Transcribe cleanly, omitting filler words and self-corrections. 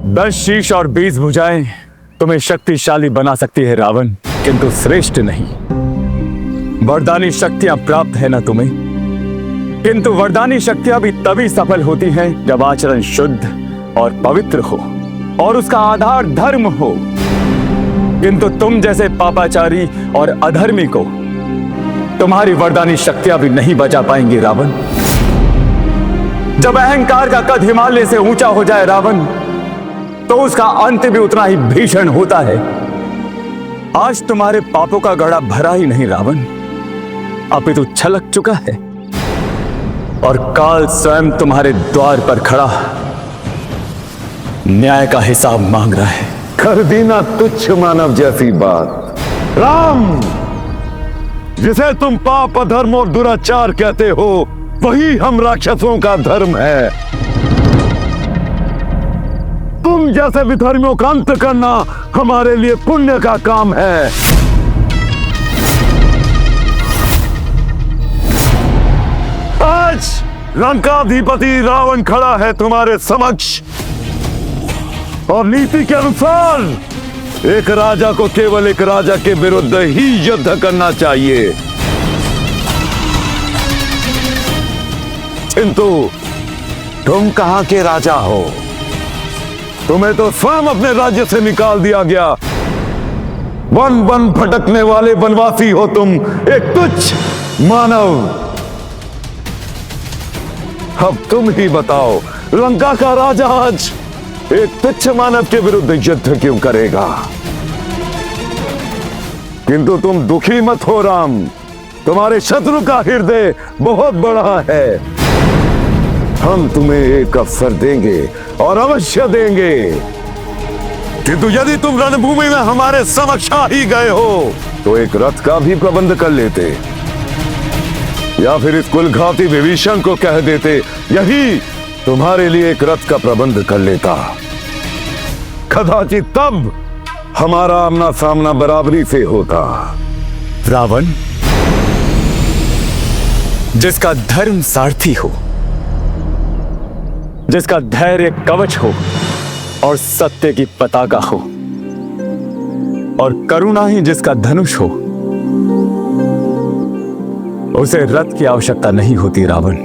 10 शीश और 20 भुजाएं तुम्हें शक्तिशाली बना सकती है रावण, किंतु श्रेष्ठ नहीं। वरदानी शक्तियां प्राप्त है ना तुम्हें, किंतु वरदानी शक्तियां भी तभी सफल होती हैं जब आचरण शुद्ध और पवित्र हो और उसका आधार धर्म हो। किंतु तुम जैसे पापाचारी और अधर्मी को तुम्हारी वरदानी शक्तियां भी नहीं बचा पाएंगी रावण। जब अहंकार का कद हिमालय से ऊंचा हो जाए रावण, तो उसका अंत भी उतना ही भीषण होता है। आज तुम्हारे पापों का घड़ा भरा ही नहीं रावण, अपितु छलक चुका है और काल स्वयं तुम्हारे द्वार पर खड़ा न्याय का हिसाब मांग रहा है। कर दी ना तुच्छ मानव जैसी बात। राम, जिसे तुम पाप अधर्म और दुराचार कहते हो, वही हम राक्षसों का धर्म है। तुम जैसे विधर्मियों का अंत करना हमारे लिए पुण्य का काम है। आज लंकाधिपति रावण खड़ा है तुम्हारे समक्ष और नीति के अनुसार एक राजा को केवल एक राजा के विरुद्ध ही युद्ध करना चाहिए। किंतु तुम कहां के राजा हो? तुम्हें तो स्वयं अपने राज्य से निकाल दिया गया। वन वन भटकने वाले वनवासी हो तुम, एक तुच्छ मानव। अब तुम ही बताओ, लंका का राजा आज एक तुच्छ मानव के विरुद्ध युद्ध क्यों करेगा? किंतु तुम दुखी मत हो राम, तुम्हारे शत्रु का हृदय बहुत बड़ा है। हम तुम्हें एक अवसर देंगे और अवश्य देंगे। किंतु यदि तुम रणभूमि में हमारे समक्ष आ ही गए हो, तो एक रथ का भी प्रबंध कर लेते, या फिर इस कुलघाती विभीषण को कह देते यही तुम्हारे लिए एक रथ का प्रबंध कर लेता। कदाचित तब हमारा आमना सामना बराबरी से होता। रावण, जिसका धर्म सारथी हो, जिसका धैर्य कवच हो और सत्य की पताका हो और करुणा ही जिसका धनुष हो, उसे रथ की आवश्यकता नहीं होती रावण।